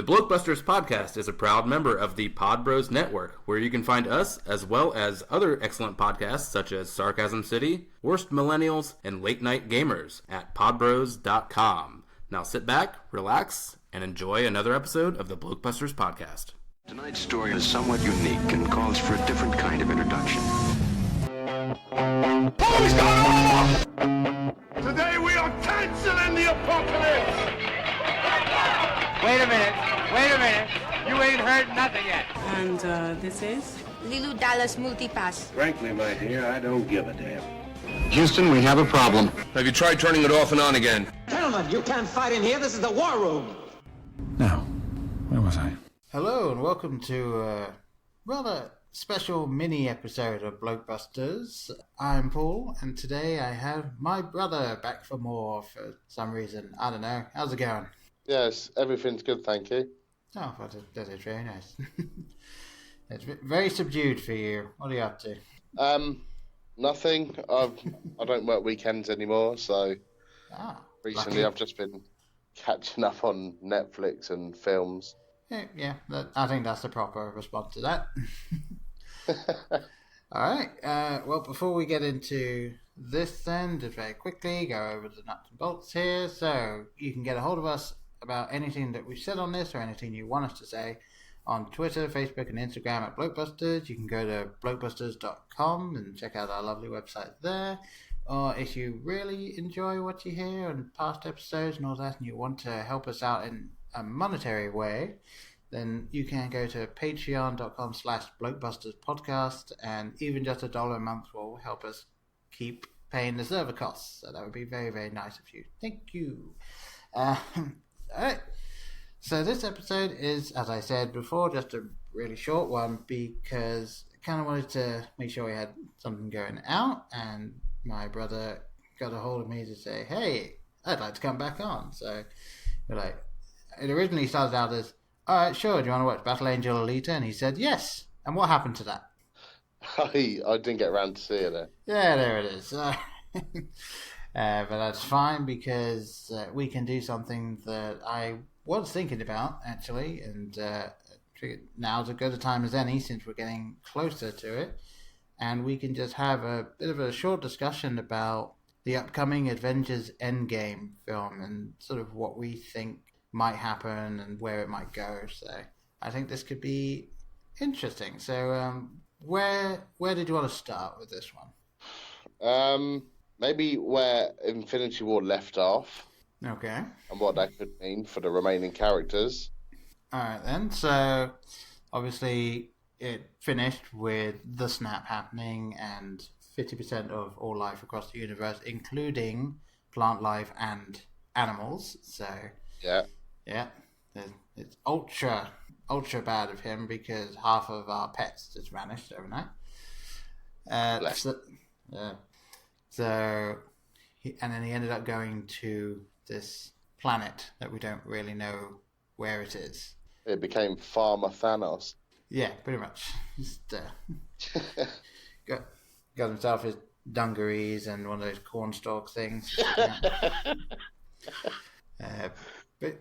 The BlokeBusters podcast is a proud member of the Pod Bros Network, where you can find us as well as other excellent podcasts such as Sarcasm City, Worst Millennials, and Late Night Gamers at podbros.com. Now sit back, relax, and enjoy another episode of the BlokeBusters podcast. Tonight's story is somewhat unique and calls for a different kind of introduction. Who's going on? Today we are canceling the apocalypse! Wait a minute. You ain't heard nothing yet. And this is? Lilu Dallas Multipass. Frankly, my dear, I don't give a damn. Houston, we have a problem. Have you tried turning it off and on again? Gentlemen, you can't fight in here. This is the war room. Now, where was I? Hello and welcome to a rather special mini episode of BlokeBusters. I'm Paul, and today I have my brother back for more for some reason. I don't know. How's it going? Yes, everything's good, thank you. Oh, that is very nice. It's very subdued for you. What are you up to? Nothing. I don't work weekends anymore, so recently lucky. I've just been catching up on Netflix and films. Yeah, I think that's the proper response to that. Alright, well, before we get into this then, just very quickly, go over the nuts and bolts here. So, you can get a hold of us about anything that we've said on this or anything you want us to say on Twitter, Facebook, and Instagram at BlokeBusters. You can go to BlokeBusters.com and check out our lovely website there. Or if you really enjoy what you hear and past episodes and all that, and you want to help us out in a monetary way, then you can go to patreon.com/BlokeBustersPodcast, and even just $1 a month will help us keep paying the server costs. So that would be very, very nice of you. Thank you. Alright, so this episode is, as I said before, just a really short one because I kind of wanted to make sure we had something going out, and my brother got a hold of me to say, hey, I'd like to come back on. So we're like, it originally started out as, alright, sure, do you want to watch Battle Angel Alita? And he said, yes. And what happened to that? I didn't get around to seeing it. Yeah, there it is. But that's fine because we can do something that I was thinking about, actually, and now's as good a time as any since we're getting closer to it. And we can just have a bit of a short discussion about the upcoming Avengers Endgame film and sort of what we think might happen and where it might go. So I think this could be interesting. So where did you want to start with this one? Maybe where Infinity War left off. Okay. And what that could mean for the remaining characters. Alright then, so obviously it finished with the snap happening and 50% of all life across the universe, including plant life and animals. So yeah, it's ultra bad of him because half of our pets just vanished overnight. So, and then he ended up going to this planet that we don't really know where it is. It became Farmer Thanos. Yeah, pretty much. Just got himself his dungarees and one of those cornstalk things. But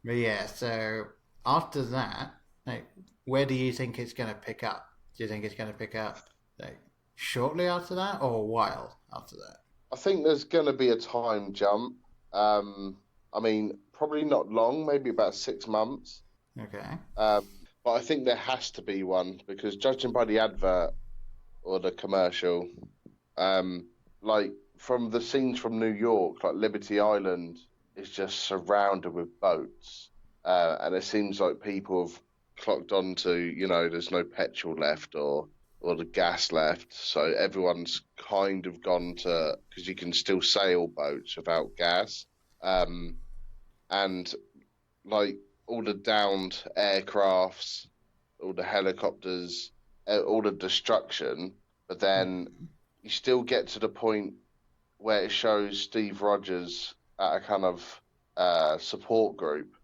yeah, so after that, like, where do you think it's going to pick up? Do you think it's going to pick up like shortly after that or a while after that? I think there's going to be a time jump. I mean, probably not long, maybe about 6 months. Okay. But I think there has to be one because judging by the advert or the commercial, like from the scenes from New York, like Liberty Island is just surrounded with boats. And it seems like people have clocked on to, there's no petrol left or the gas left, so everyone's kind of gone to, because you can still sail boats without gas, and like all the downed aircrafts, all the helicopters, all the destruction, but then you still get to the point where it shows Steve Rogers at a kind of support group,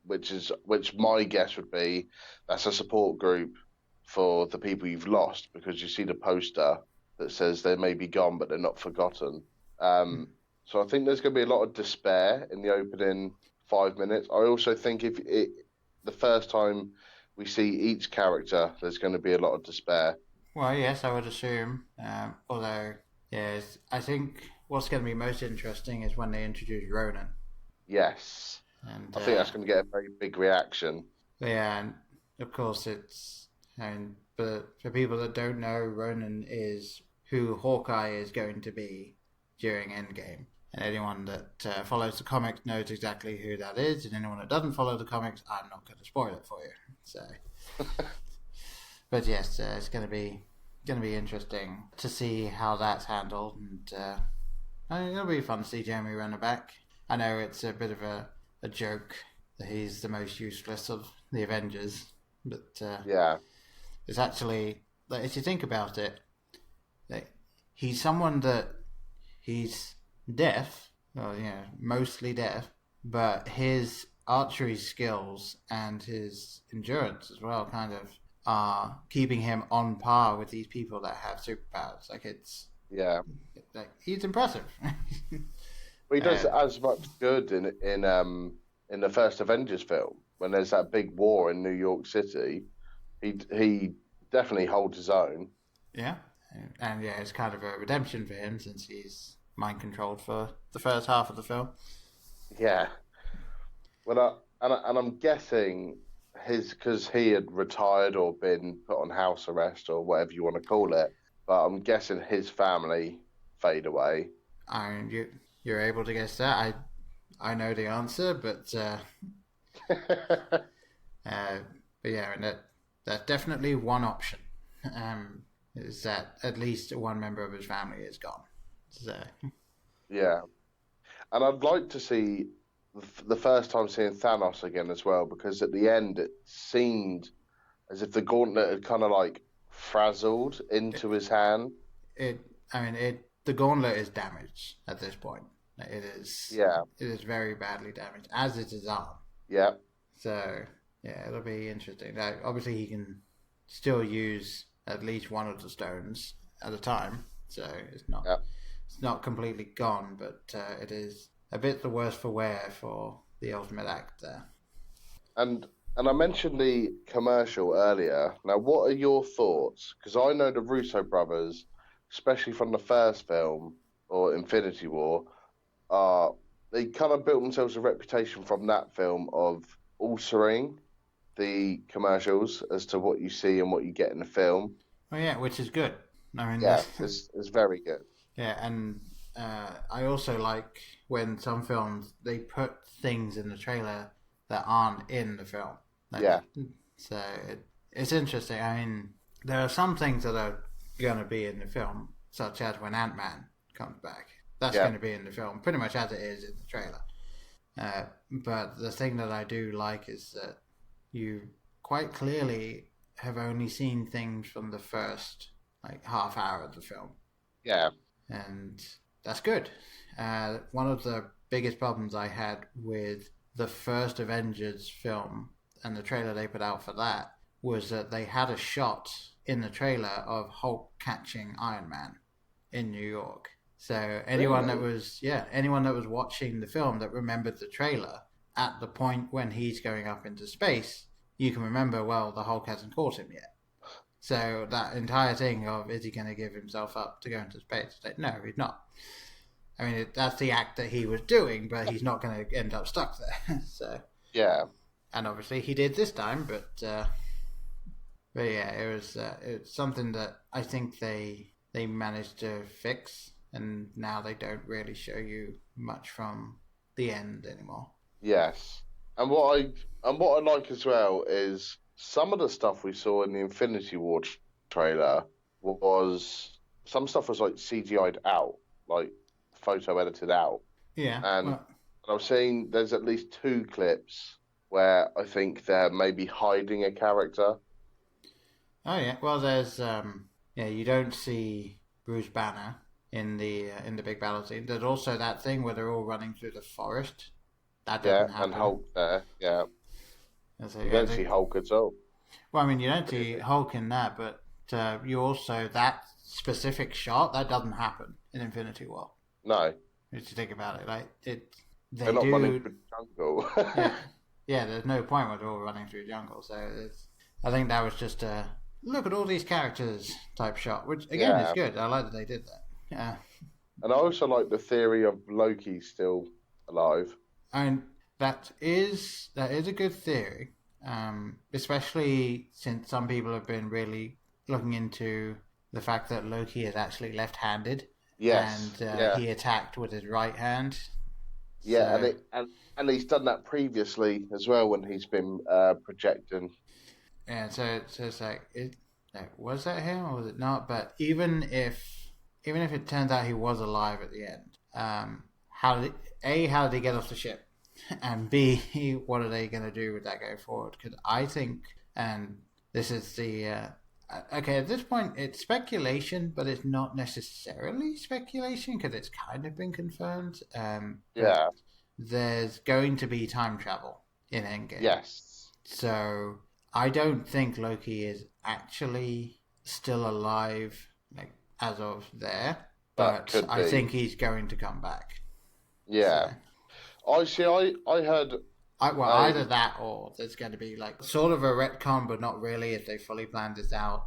which my guess would be that's a support group for the people you've lost, because you see the poster that says they may be gone but they're not forgotten. So I think there's going to be a lot of despair in the opening 5 minutes. I also think if the first time we see each character, there's going to be a lot of despair. Well, yes, I would assume. Although, yes, I think what's going to be most interesting is when they introduce Ronan. Yes. And I think that's going to get a very big reaction. Yeah, and of course but for people that don't know, Ronan is who Hawkeye is going to be during Endgame. And anyone that follows the comics knows exactly who that is, and anyone that doesn't follow the comics, I'm not going to spoil it for you. So, but yes, it's going to be interesting to see how that's handled, and I mean, it'll be fun to see Jeremy Renner back. I know it's a bit of a joke that he's the most useless of the Avengers, but yeah, it's actually, like, if you think about it, like, he's someone that he's deaf, well, yeah, mostly deaf, but his archery skills and his endurance as well kind of are keeping him on par with these people that have superpowers. Like, like, he's impressive. Well, he does as much good in the first Avengers film when there's that big war in New York City. He definitely holds his own. Yeah, and yeah, it's kind of a redemption for him since he's mind controlled for the first half of the film. Yeah. Well, I'm guessing because he had retired or been put on house arrest or whatever you want to call it, but I'm guessing his family fade away. I mean, you're able to guess that. I know the answer, but but yeah, and that's definitely one option. Is that at least one member of his family is gone. So yeah, and I'd like to see the first time seeing Thanos again as well, because at the end it seemed as if the gauntlet had kind of like frazzled into his hand. The gauntlet is damaged at this point. It is. Yeah. It is very badly damaged, as is his arm. Yeah. So yeah, it'll be interesting. Now, obviously, he can still use at least one of the stones at a time, so it's not completely gone, but it is a bit the worse for wear for the ultimate act there. And I mentioned the commercial earlier. Now, what are your thoughts? Because I know the Russo brothers, especially from the first film or Infinity War, they kind of built themselves a reputation from that film of altering the commercials as to what you see and what you get in the film. Oh yeah, which is good. I mean, yeah, it's very good. Yeah, and I also like when some films they put things in the trailer that aren't in the film. Yeah. So it's interesting. I mean, there are some things that are going to be in the film, such as when Ant-Man comes back. That's going to be in the film, pretty much as it is in the trailer. But the thing that I do like is that you quite clearly have only seen things from the first half hour of the film. Yeah. And that's good. One of the biggest problems I had with the first Avengers film and the trailer they put out for that was that they had a shot in the trailer of Hulk catching Iron Man in New York. So anyone that was watching the film that remembered the trailer at the point when he's going up into space, you can remember, well, the Hulk hasn't caught him yet. So that entire thing of, is he going to give himself up to go into space? Like, no, he's not. I mean, that's the act that he was doing, but he's not going to end up stuck there. So yeah, and obviously he did this time, but yeah, it's something that I think they managed to fix, and now they don't really show you much from the end anymore. Yes, and what I like as well is some of the stuff we saw in the Infinity War trailer was some stuff was like CGI'd out, like photo edited out. Yeah, and I was saying there's at least 2 clips where I think they're maybe hiding a character. Oh yeah, well there's you don't see Bruce Banner in the big battle scene. There's also that thing where they're all running through the forest. That doesn't happen. And Hulk there, yeah. So, you don't see Hulk at all. Well, I mean, you don't see Hulk in that, but you also, that specific shot, that doesn't happen in Infinity War. No. If you think about it, they're not running through the jungle. there's no point when they're all running through jungle. So I think that was just a look at all these characters type shot, which again is good. I like that they did that. Yeah. And I also like the theory of Loki still alive. And that is a good theory, especially since some people have been really looking into the fact that Loki is actually left-handed. Yes. And he attacked with his right hand. Yeah, so... and he's done that previously as well when he's been projecting. Yeah, so it's like, was that him or was it not? But even if it turns out he was alive at the end, how did he get off the ship? And B, what are they going to do with that going forward? Because I think, and this is the... okay, at this point, it's speculation, but it's not necessarily speculation because it's kind of been confirmed. There's going to be time travel in Endgame. Yes. So I don't think Loki is actually still alive, like as of there, but I think he's going to come back. Yeah. So. I heard. Either that or there's going to be like sort of a retcon, but not really, if they fully planned this out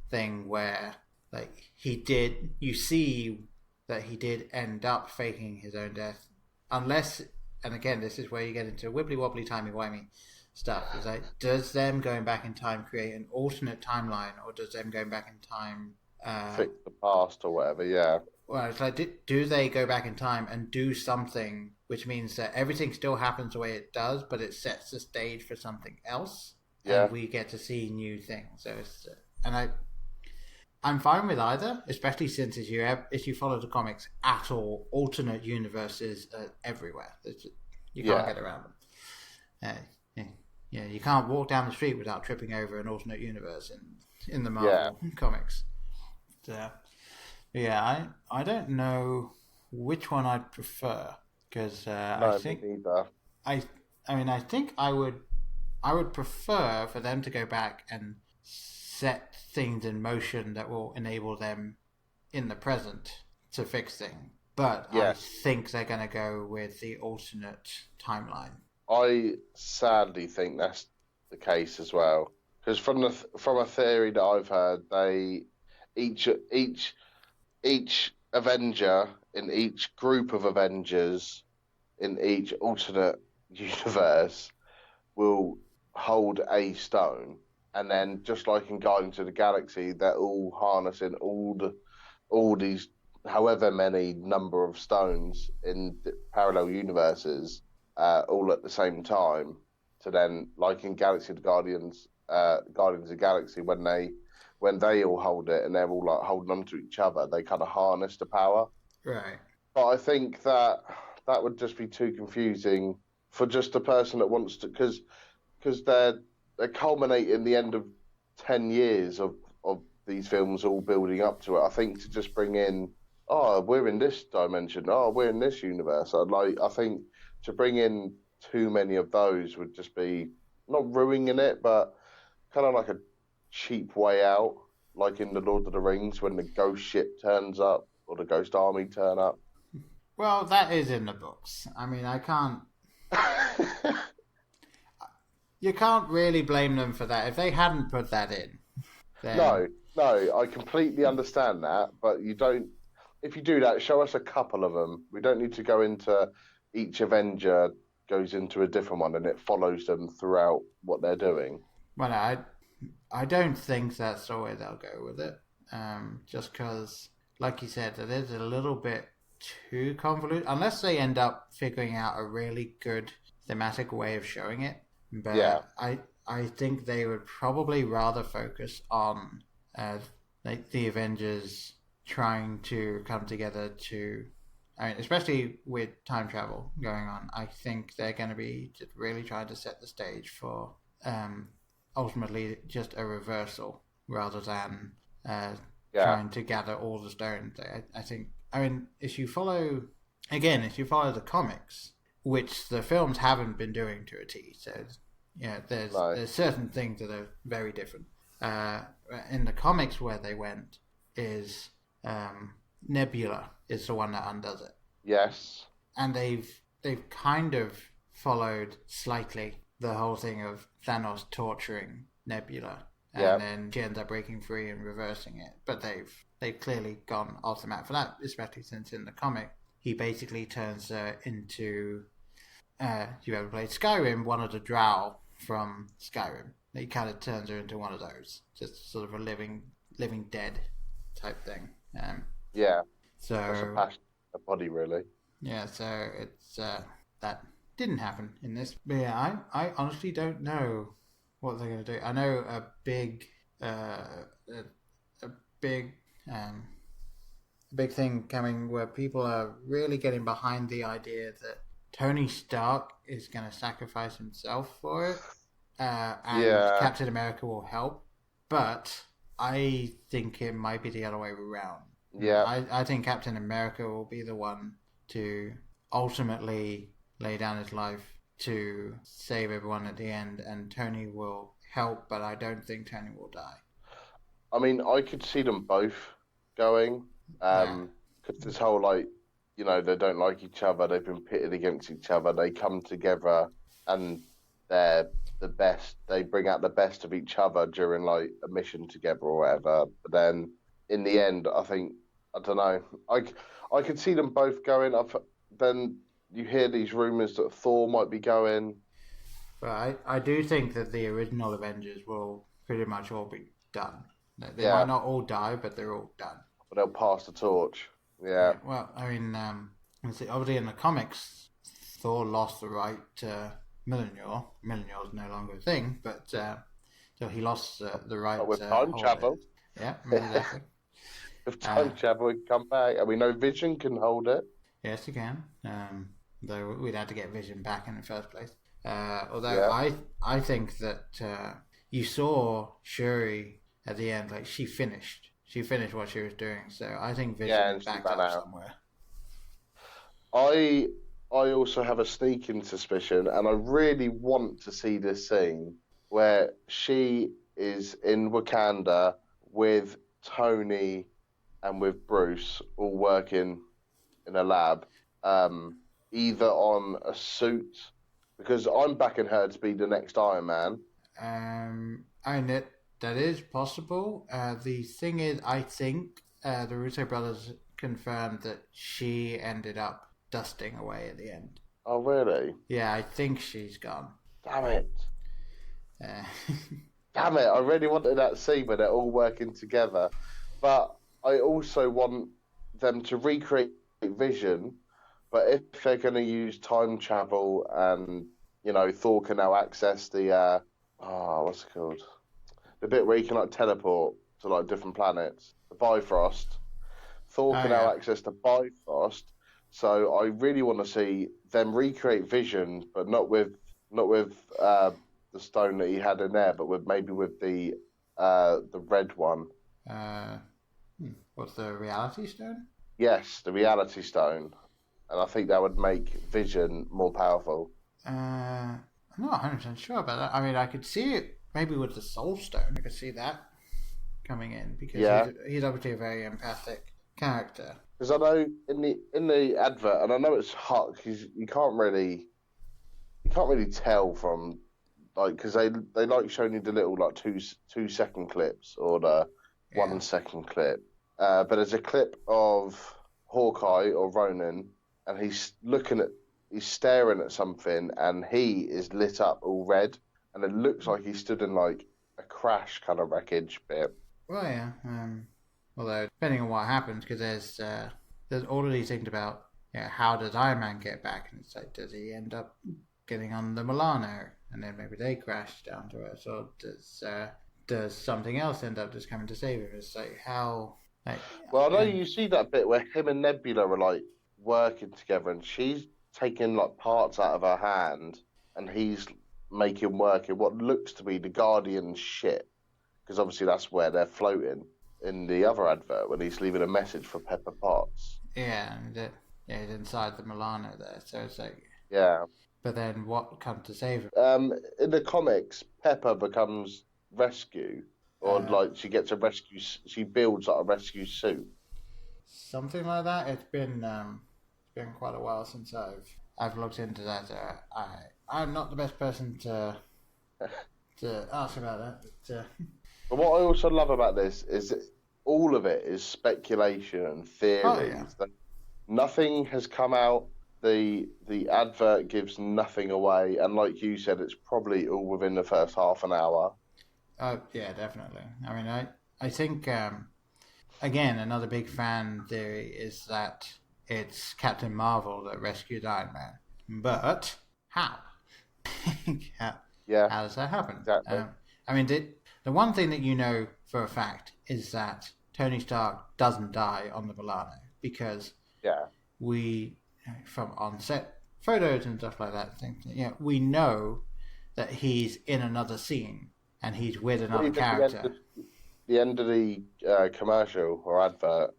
thing where like you see that he did end up faking his own death, unless, and again, this is where you get into wibbly wobbly timey wimey stuff. It's like, does them going back in time create an alternate timeline, or does them going back in time fix the past or whatever? Yeah. Well, it's like, do they go back in time and do something which means that everything still happens the way it does, but it sets the stage for something else, and we get to see new things. So it's, and I'm fine with either, especially since if you follow the comics at all, alternate universes are everywhere. You can't get around them. You can't walk down the street without tripping over an alternate universe in the Marvel comics. So, I don't know which one I'd prefer. Because I think I think I would prefer for them to go back and set things in motion that will enable them in the present to fix things. But I think they're going to go with the alternate timeline. I sadly think that's the case as well. Because from a theory that I've heard, each Avenger in each group of Avengers in each alternate universe will hold a stone, and then just like in Guardians of the Galaxy, they're all harnessing all these however many number of stones in parallel universes all at the same time. To then, like in Galaxy of the Guardians of the Galaxy, when they all hold it and they're all like holding on to each other, they kind of harness the power. Right. But I think that would just be too confusing for just a person that wants to, because they're culminating the end of 10 years of these films all building up to it. I think to just bring in, we're in this dimension, we're in this universe. I think to bring in too many of those would just be not ruining it, but kind of like a cheap way out, like in the Lord of the Rings when the ghost ship turns up or the ghost army turn up. Well, that is in the books. I mean, I can't... You can't really blame them for that. If they hadn't put that in, then... No, I completely understand that, but you don't... If you do that, show us a couple of them. We don't need to go into each Avenger goes into a different one and it follows them throughout what they're doing. Well, I don't think that's the way they'll go with it. Just because, like you said, it is a little bit too convoluted, unless they end up figuring out a really good thematic way of showing it. But I think they would probably rather focus on like the Avengers trying to come together to, I mean, especially with time travel going on, I think they're going to be just really trying to set the stage for ultimately just a reversal rather than trying to gather all the stones. I think, I mean, if you follow the comics, which the films haven't been doing to a T, so there's certain things that are very different. In the comics, where they went is Nebula is the one that undoes it. Yes, and they've kind of followed slightly the whole thing of Thanos torturing Nebula, and Yeah. then she ends up breaking free and reversing it. But they've clearly gone off the map for that, especially since in the comic he basically turns her into. If you ever played Skyrim, one of the Drow from Skyrim. He kind of turns her into one of those, just sort of a living dead type thing. Yeah. So That's a passion, a body, really. yeah, so it's that didn't happen in this. But yeah, I honestly don't know what they're going to do. I know a big thing coming where people are really getting behind the idea that Tony Stark is going to sacrifice himself for it, and Captain America will help. But I think it might be the other way around. Yeah. I think Captain America will be the one to ultimately lay down his life to save everyone at the end, and Tony will help, but I don't think Tony will die. I mean, I could see them both going, because this whole, like, you know, they don't like each other, they've been pitted against each other, they come together, and they're the best, they bring out the best of each other during, like, a mission together or whatever, but then, in the end, I think, I don't know, I could see them both going. Then you hear these rumours that Thor might be going. But I do think that the original Avengers will pretty much all be done. They might not all die, but they're all done. But they'll pass the torch. Yeah. Well, I mean, obviously in the comics, Thor lost the right to Mjolnir. Mjolnir is no longer a thing, but so he lost the right with to time travel. It. Yeah, exactly. If time travel would come back, and we know Vision can hold it. Yes, he can. Though we'd have to get Vision back in the first place. Although I think that you saw Shuri at the end, like she finished what she was doing. So I think Vision backed up somewhere. I also have a sneaking suspicion, and I really want to see this scene where she is in Wakanda with Tony and with Bruce all working in a lab, either on a suit, because I'm backing her to be the next Iron Man. That is possible. The thing is, I think the Russo brothers confirmed that she ended up dusting away at the end. Oh, really? Yeah, I think she's gone. Damn it. Damn it, I really wanted that scene where they're all working together. But I also want them to recreate Vision, but if they're going to use time travel and, you know, Thor can now access the, what's it called? The bit where he can, like, teleport to, like, different planets. The Bifrost. Thor can now access the Bifrost. So I really want to see them recreate Vision, but not with the stone that he had in there, but maybe with the red one. What's the Reality Stone? Yes, the Reality Stone. And I think that would make Vision more powerful. I'm not 100% sure about that. I mean, I could see it maybe with the Soul Stone. I could see that coming in because he's obviously a very empathic character. Because I know in the advert, and I know it's Huck, you can't really tell from, like, because they like showing you the little, like, 2 second clips or the 1 second clip. But there's a clip of Hawkeye or Ronan, and he's staring at something, and he is lit up all red, and it looks like he stood in, like, a crash kind of wreckage bit. Well, yeah. Although, depending on what happens, because there's all of these things about how does Iron Man get back, and it's like, does he end up getting on the Milano, and then maybe they crash down to Earth, or does something else end up just coming to save him? It's like, how... Like, well, I know you see that bit where him and Nebula are, like, working together, and she's taking, like, parts out of her hand, and he's making work in what looks to be the Guardian ship, because obviously that's where they're floating in the other advert when he's leaving a message for Pepper Potts. Yeah, and he's inside the Milano there, so it's like... Yeah. But then what comes to save him? In the comics, Pepper becomes rescue, or like she gets a rescue. She builds like a rescue suit. Something like that. It's been quite a while since I've I've looked into that. I'm not the best person to ask about that. But what I also love about this is that all of it is speculation and theories. Oh, yeah. That nothing has come out. The advert gives nothing away, and like you said, it's probably all within the first half an hour. Oh yeah, definitely. I mean, I think again, another big fan theory is that it's Captain Marvel that rescued Iron Man. But how? how does that happen? Exactly. I mean, the one thing that you know for a fact is that Tony Stark doesn't die on the Milano, because we, from on-set photos and stuff like that, we know that he's in another scene and he's with another character. The end of the commercial or advert,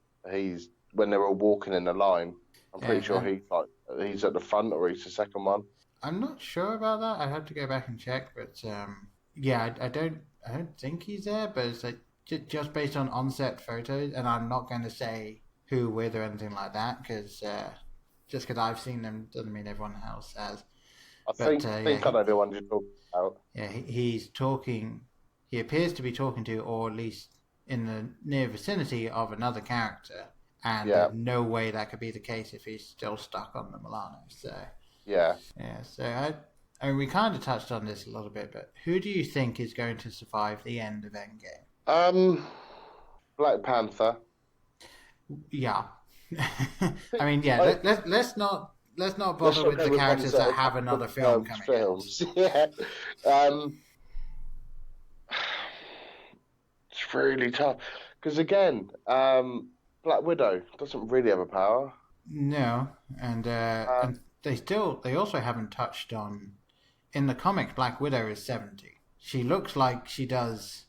when they're all walking in the line, I'm pretty sure he's at the front or he's the second one. I'm not sure about that. I'd have to go back and check, but I don't think he's there. But it's like just based on on-set photos, and I'm not going to say who with or anything like that, because just because I've seen them doesn't mean everyone else has. I think I know the one you're talking about. Yeah, he's talking. He appears to be talking to, or at least in the near vicinity of another character, and there's no way that could be the case if he's still stuck on the Milano. So so I mean, we kind of touched on this a little bit, but who do you think is going to survive the end of Endgame? Black Panther. Yeah. I mean, let's not bother with the characters that have another film coming out. Yeah. It's really tough because again, Black Widow doesn't really have a power. No, and they also haven't touched on, in the comics, Black Widow is 70. She looks like she does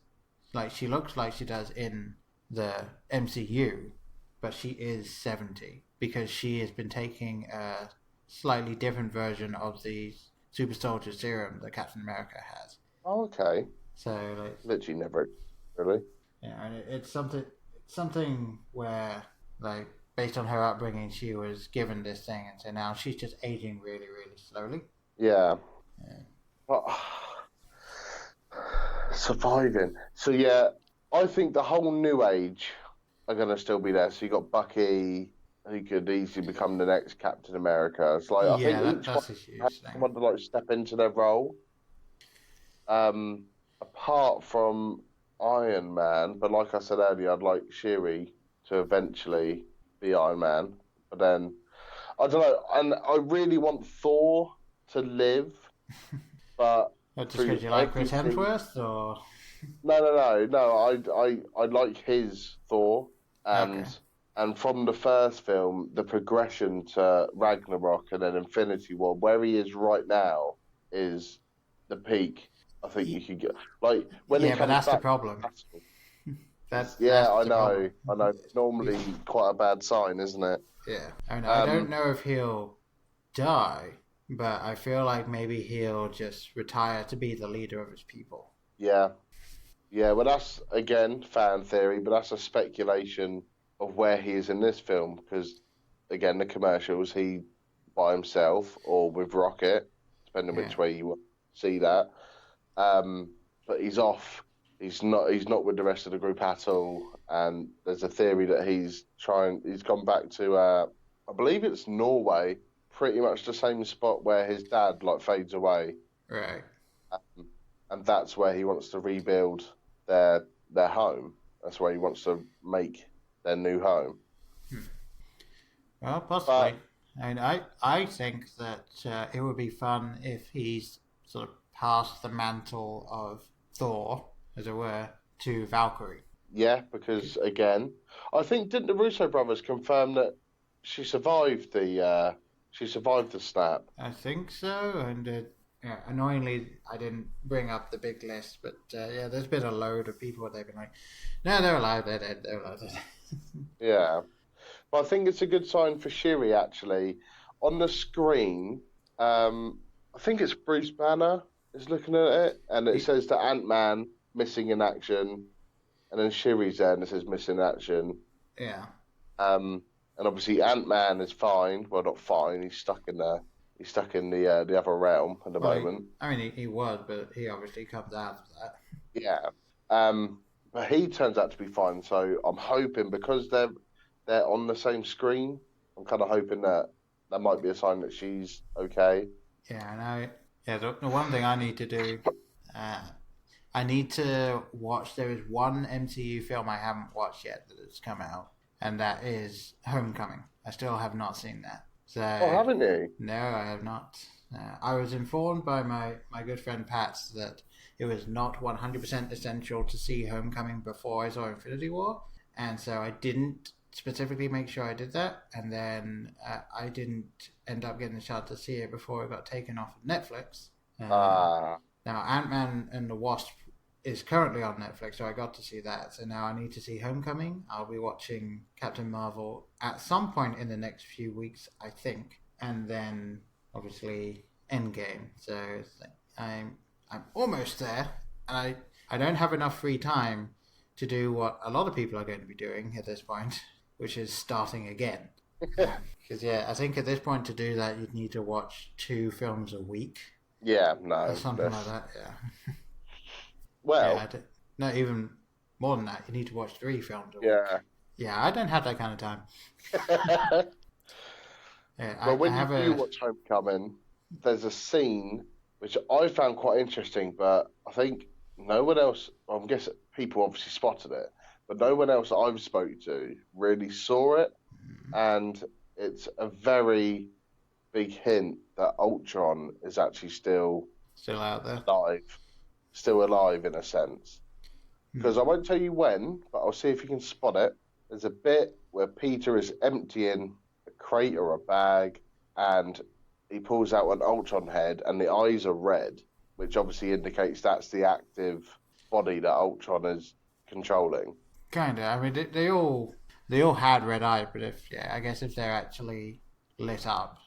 in the MCU, but she is 70 because she has been taking a slightly different version of the super soldier serum that Captain America has. Oh, okay. So literally never really. Yeah, and it's something where, like, based on her upbringing, she was given this thing, and so now she's just aging really, really slowly. Yeah. Well, surviving. So I think the whole new age are going to still be there. So you got Bucky, who could easily become the next Captain America. It's like I think each one has someone to step into their role. Apart from Iron Man, but like I said earlier, I'd like Shuri to eventually be Iron Man. But then I don't know, and I really want Thor to live, but just because you like Chris Hemsworth, or no, I like his Thor, and from the first film, the progression to Ragnarok and then Infinity War, where he is right now, is the peak. I think you could get when he comes but that's back, the problem. That's I know. It's normally quite a bad sign, isn't it? Yeah, I mean, I don't know if he'll die, but I feel like maybe he'll just retire to be the leader of his people. Yeah. Well, that's again fan theory, but that's a speculation of where he is in this film because, again, the commercials he by himself or with Rocket, depending which way you want to see that. But he's off. He's not with the rest of the group at all. And there's a theory that he's gone back to, I believe it's Norway, pretty much the same spot where his dad fades away. Right. And that's where he wants to rebuild their home. That's where he wants to make their new home. Well, possibly. I think that it would be fun if he's sort of passed the mantle of Thor, as it were, to Valkyrie. Yeah, because again, I think didn't the Russo brothers confirm that she survived the snap? I think so, and annoyingly, I didn't bring up the big list, but there's been a load of people they've been like, no, they're alive, they're dead, they're alive. Yeah, but I think it's a good sign for Shuri actually. On the screen, I think it's Bruce Banner is looking at it, and it says that Ant-Man missing in action, and then Shuri's there and it says missing in action. Yeah. And obviously Ant-Man is fine. Well, not fine. He's stuck in the he's stuck in the other realm at the moment. He was, but he obviously comes out of that. Yeah. But he turns out to be fine. So I'm hoping, because they're on the same screen, I'm kind of hoping that might be a sign that she's okay. Yeah, I know. Yeah, the one thing I need to do, I need to watch. There is one MCU film I haven't watched yet that has come out, and that is Homecoming. I still have not seen that. So, haven't you? No, I have not. I was informed by my good friend Pat that it was not 100% essential to see Homecoming before I saw Infinity War, and so I didn't specifically make sure I did that, and then I didn't end up getting a chance to see it before it got taken off of Netflix. Now, Ant-Man and the Wasp is currently on Netflix, so I got to see that. So now I need to see Homecoming. I'll be watching Captain Marvel at some point in the next few weeks, I think, and then obviously Endgame. So I'm almost there, and I don't have enough free time to do what a lot of people are going to be doing at this point, which is starting again. Because I think at this point to do that you'd need to watch 2 films a week. Yeah, no, or something like that. Yeah. Well, no, even more than that. You need to watch 3 films a week. Yeah, I don't have that kind of time. But when you watch Homecoming, there's a scene which I found quite interesting, but I think no one else, I'm guessing people obviously spotted it, but no one else I've spoke to really saw it, and it's a very big hint that Ultron is actually still out there, still alive in a sense. Because I won't tell you when, but I'll see if you can spot it. There's a bit where Peter is emptying a crate or a bag, and he pulls out an Ultron head, and the eyes are red, which obviously indicates that's the active body that Ultron is controlling. Kinda. I mean, they all had red eyes, but I guess if they're actually lit up,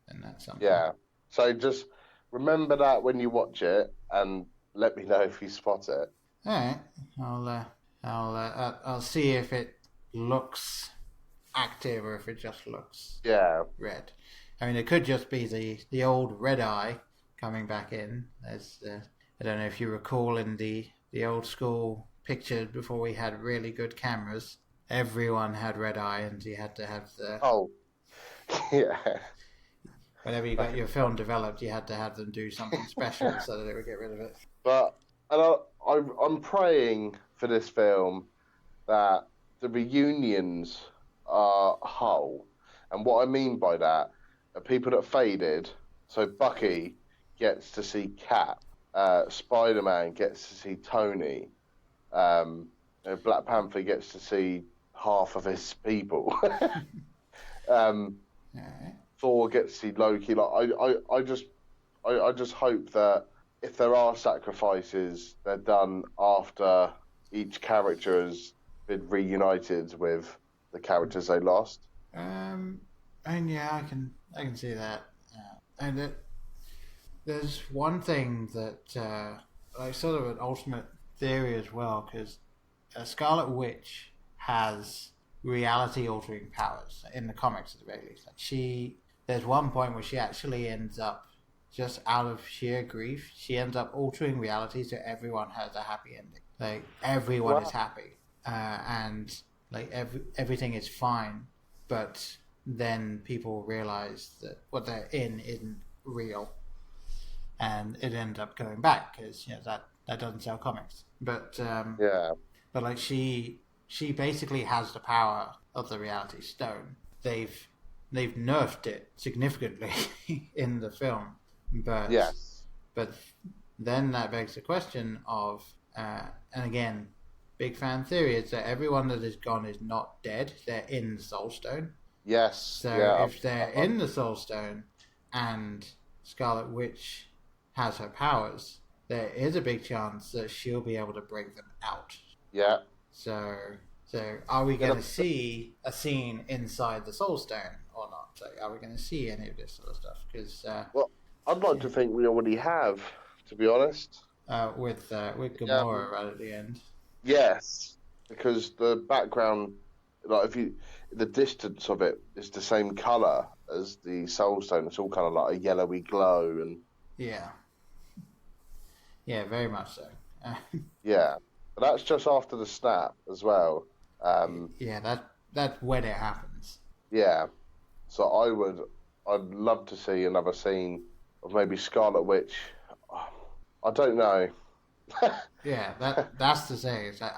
then that's something. Yeah. So just remember that when you watch it, and let me know if you spot it. All right. I'll see if it looks active or if it just looks red. I mean, it could just be the old red eye coming back in. As I don't know if you recall in the old school pictures before we had really good cameras, everyone had red eye, and you had to have the yeah. Whenever you got your film developed, you had to have them do something special so that they would get rid of it. But I'm praying for this film that the reunions are whole, and what I mean by that are people that faded. So Bucky gets to see Cap, Spider-Man gets to see Tony, Black Panther gets to see half of his people. Thor gets to see Loki. Like I just hope that if there are sacrifices, they're done after each character has been reunited with the characters they lost. And I can see that. And there's one thing that sort of an ultimate theory as well, because Scarlet Witch has reality-altering powers in the comics at the very least. There's one point where she actually ends up, just out of sheer grief, she ends up altering reality so everyone has a happy ending. Like, everyone is happy. And, like, everything is fine. But then people realize that what they're in isn't real. And it ends up going back, because, that doesn't sell comics. But, but like, she basically has the power of the Reality Stone. They've nerfed it significantly in the film, but then that begs the question of, and again, big fan theory is that everyone that is gone is not dead; they're in the Soul Stone. Yes. So if they're in the Soul Stone, and Scarlet Witch has her powers, there is a big chance that she'll be able to bring them out. Yeah. So are we going to see a scene inside the Soul Stone or not? So are we going to see any of this sort of stuff? Because I'd like to think we already have, to be honest. With Gamora right at the end. Yes, because the background like if you the distance of it is the same color as the Soul Stone. It's all kind of like a yellowy glow, and yeah, very much so. yeah, but that's just after the snap as well. Yeah, that's when it happens. Yeah, so I'd love to see another scene of maybe Scarlet Witch. I don't know. Yeah, that's the thing. It's like,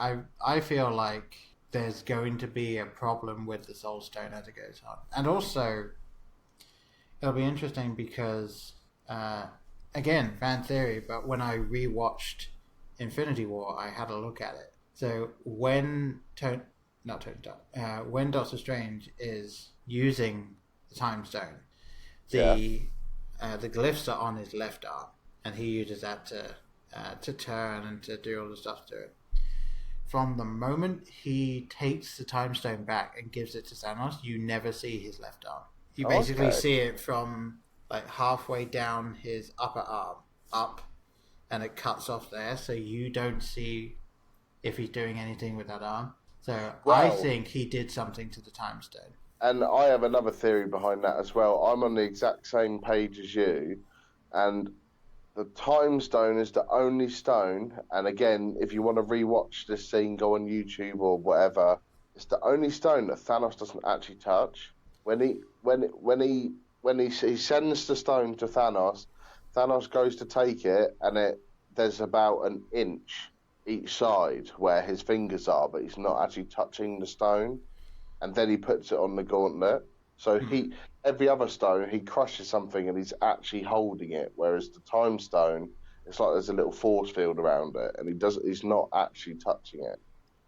I feel like there's going to be a problem with the Soul Stone as it goes on, and also it'll be interesting because again, fan theory, but when I rewatched Infinity War, I had a look at it. So when when Doctor Strange is using the Time Stone, the glyphs are on his left arm, and he uses that to turn and to do all the stuff to it. From the moment he takes the Time Stone back and gives it to Thanos, you never see his left arm. You basically see it from like halfway down his upper arm up, and it cuts off there, so you don't see if he's doing anything with that arm. So I think he did something to the Time Stone. And I have another theory behind that as well. I'm on the exact same page as you, and the Time Stone is the only stone. And again, if you want to rewatch this scene, go on YouTube or whatever. It's the only stone that Thanos doesn't actually touch. When he sends the stone to Thanos, Thanos goes to take it, and there's about an inch each side where his fingers are, but he's not actually touching the stone. And then he puts it on the gauntlet. So every other stone, he crushes something and he's actually holding it. Whereas the Time Stone, it's like there's a little force field around it, and he's not actually touching it.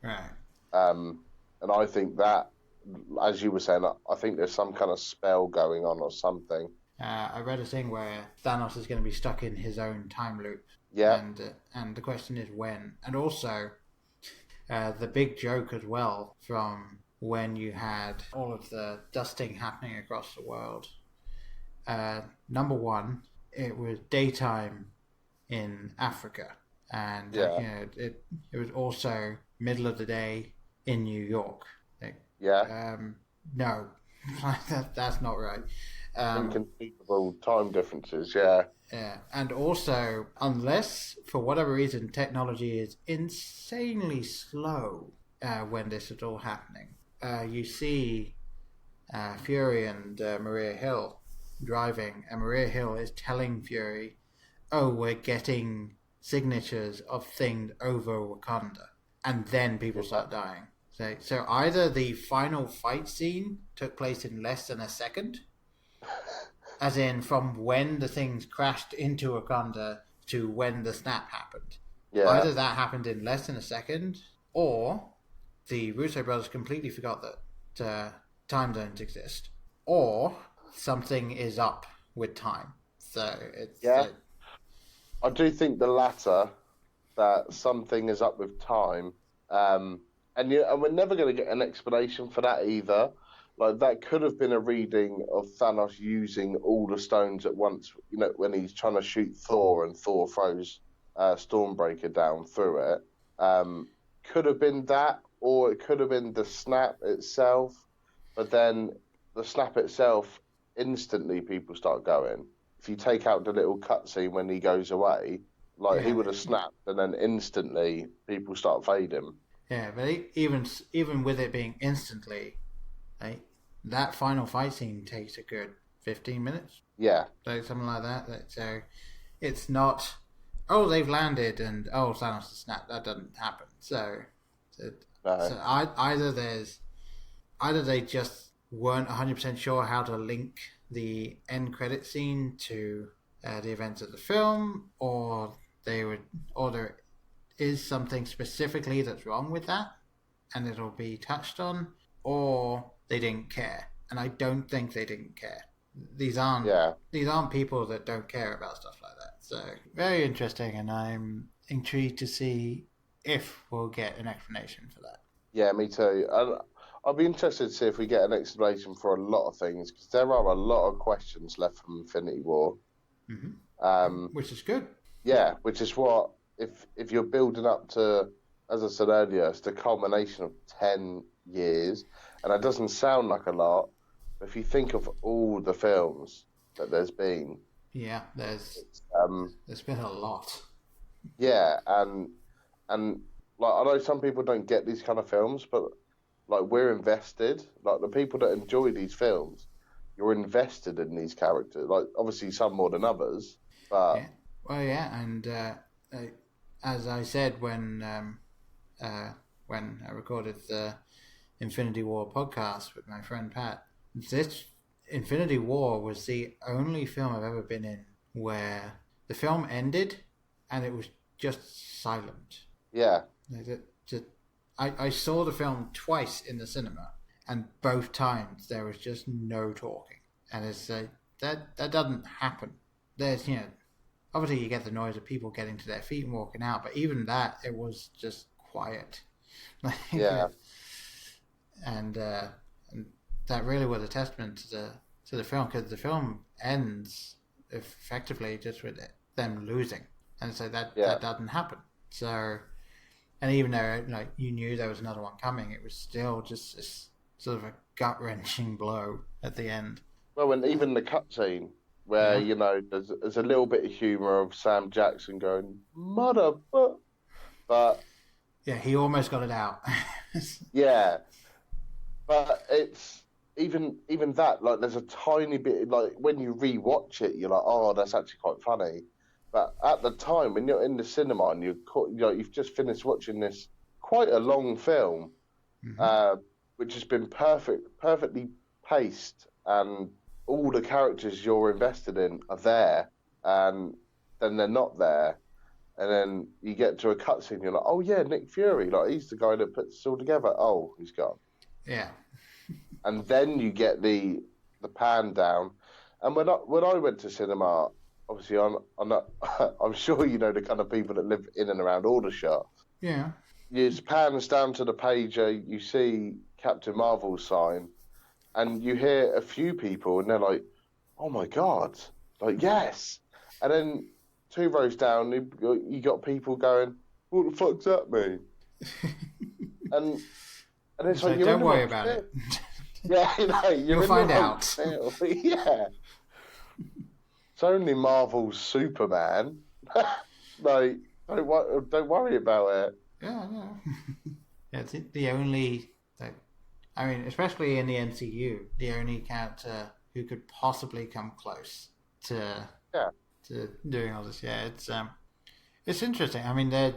Right. And I think that, as you were saying, I think there's some kind of spell going on or something. I read a thing where Thanos is going to be stuck in his own time loop. Yeah. And the question is when. And also, the big joke as well from when you had all of the dusting happening across the world. Number one, it was daytime in Africa. And it was also middle of the day in New York. No, that's not right. Inconceivable time differences, yeah. Yeah, and also, unless for whatever reason technology is insanely slow when this is all happening, you see Fury and Maria Hill driving, and Maria Hill is telling Fury, "Oh, we're getting signatures of things over Wakanda," and then people start dying. So either the final fight scene took place in less than a second, as in from when the things crashed into Wakanda to when the snap happened. Yeah. Either that happened in less than a second, or the Russo brothers completely forgot that time zones exist, or something is up with time. So it's... I do think the latter, that something is up with time, and we're never going to get an explanation for that either. Like, that could have been a reading of Thanos using all the stones at once, when he's trying to shoot Thor and Thor throws Stormbreaker down through it. Could have been that, or it could have been the snap itself, but then the snap itself, instantly people start going. If you take out the little cutscene when he goes away, he would have snapped, and then instantly people start fading. Yeah, but even with it being instantly, that final fight scene takes a good 15 minutes. Yeah. Something like that. So it's not, they've landed and, Thanos has snapped. That doesn't happen. So either they just weren't 100% sure how to link the end credit scene to the events of the film, or there is something specifically that's wrong with that, and it'll be touched on, or they didn't care. And I don't think they didn't care. These aren't people that don't care about stuff like that. So very interesting, and I'm intrigued to see if we'll get an explanation for that. Yeah, me too. I'll be interested to see if we get an explanation for a lot of things, because there are a lot of questions left from Infinity War. Mm-hmm. Which is good. Yeah, which is what, if you're building up to, as I said earlier, it's the culmination of 10 years, and that doesn't sound like a lot. But if you think of all the films that there's been, yeah, there's been a lot. Yeah, and like I know some people don't get these kind of films, but like we're invested. Like the people that enjoy these films, you're invested in these characters. Like obviously some more than others, but yeah. Well, yeah, and as I said when I recorded the Infinity War podcast with my friend Pat, this Infinity War was the only film I've ever been in where the film ended and it was just silent. Yeah. I saw the film twice in the cinema, and both times there was just no talking. And it's that doesn't happen. There's, obviously you get the noise of people getting to their feet and walking out, but even that, it was just quiet. Yeah. And that really was a testament to the film, because the film ends effectively just with them losing, and so that doesn't happen. So, and even though you knew there was another one coming, it was still just this sort of a gut-wrenching blow at the end. Well, and even the cutscene where there's a little bit of humour of Sam Jackson going mother, but yeah, he almost got it out. Yeah, but it's even that, like there's a tiny bit, like when you rewatch it, you're like, oh, that's actually quite funny. But at the time, when you're in the cinema and you've just finished watching this quite a long film, which has been perfectly paced, and all the characters you're invested in are there, and then they're not there, and then you get to a cutscene, you're like, oh yeah, Nick Fury, like he's the guy that puts this all together. Oh, he's gone. Yeah. And then you get the pan down, and when I went to cinema. Obviously, I'm sure you know the kind of people that live in and around Aldershot. Yeah. You pans down to the page, you see Captain Marvel's sign, and you hear a few people, and they're like, "Oh my god!" Like, yes. And then 2 rows down, you got people going, "What the fuck's that mean?" and it's like, don't worry about it. Yeah, you'll find out. Yeah. It's only Marvel's Superman. Like, don't worry about it. Yeah. It's the only, especially in the MCU, the only character who could possibly come close to doing all this. Yeah, it's interesting. I mean,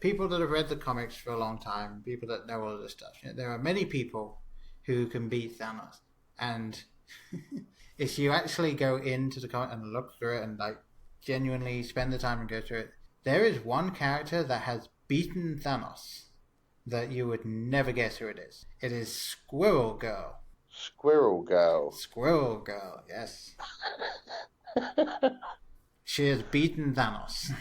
people that have read the comics for a long time, people that know all this stuff. There are many people who can beat Thanos, and if you actually go into the comic and look through it and genuinely spend the time and go through it, there is one character that has beaten Thanos that you would never guess who it is. It is Squirrel Girl. Squirrel Girl. Squirrel Girl, yes. She has beaten Thanos.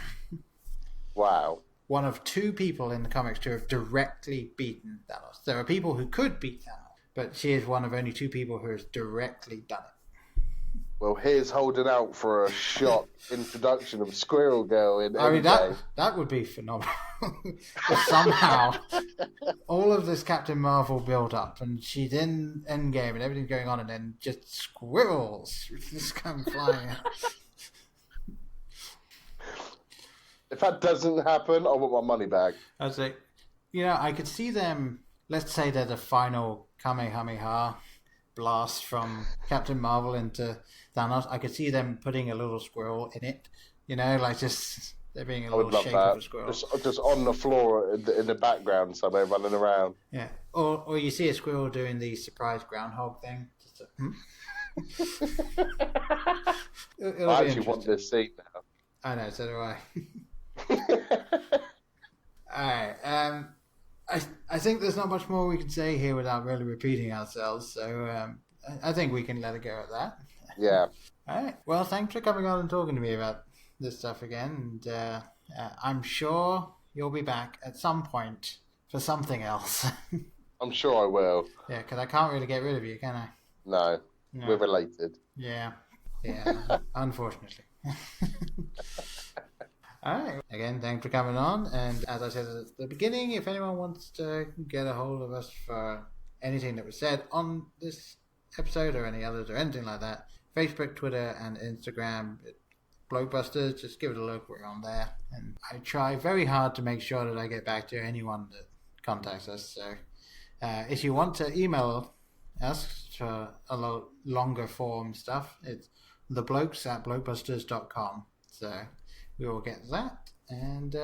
Wow. One of 2 people in the comics to have directly beaten Thanos. There are people who could beat Thanos, but she is one of only 2 people who has directly done it. Well, here's holding out for a shot introduction of Squirrel Girl in Endgame. That would be phenomenal. If somehow all of this Captain Marvel build up, and she's in Endgame and everything's going on, and then just squirrels just come flying out. If that doesn't happen, I want my money back. I was like, I could see them. Let's say they're the final Kamehameha blast from Captain Marvel into Thanos. I could see them putting a little squirrel in it, just there being a little shape of a squirrel. Just on the floor in the background somewhere running around. Yeah, or you see a squirrel doing the surprise groundhog thing. I actually want this scene now. I know, so do I. Alright, I think there's not much more we can say here without really repeating ourselves, so I think we can let it go at that. Yeah. Alright, well, thanks for coming on and talking to me about this stuff again, and I'm sure you'll be back at some point for something else. I'm sure I will. Yeah, because I can't really get rid of you, can I? No, we're related. Yeah, unfortunately. Alright, again, thanks for coming on, and as I said at the beginning, if anyone wants to get a hold of us for anything that was said on this episode or any others or anything like that, Facebook, Twitter, and Instagram, BlokeBusters, just give it a look. We're on there. And I try very hard to make sure that I get back to anyone that contacts us. So if you want to email us for a lot longer form stuff, it's theblokes@blokebusters.com. So we will get that. And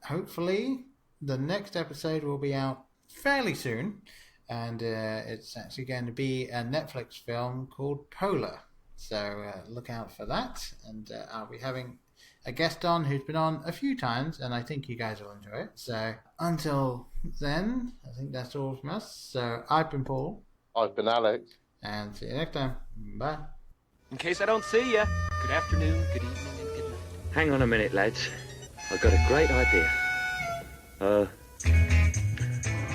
hopefully the next episode will be out fairly soon. And it's actually going to be a Netflix film called Polar. So look out for that. And I'll be having a guest on who's been on a few times, and I think you guys will enjoy it. So until then, I think that's all from us. So I've been Paul. I've been Alex. And see you next time. Bye. In case I don't see you, good afternoon, good evening, and good night. Hang on a minute, lads. I've got a great idea.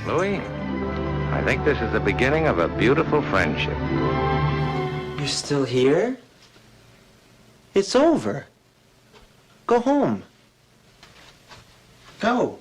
Louis, I think this is the beginning of a beautiful friendship. You're still here? It's over. Go home. Go.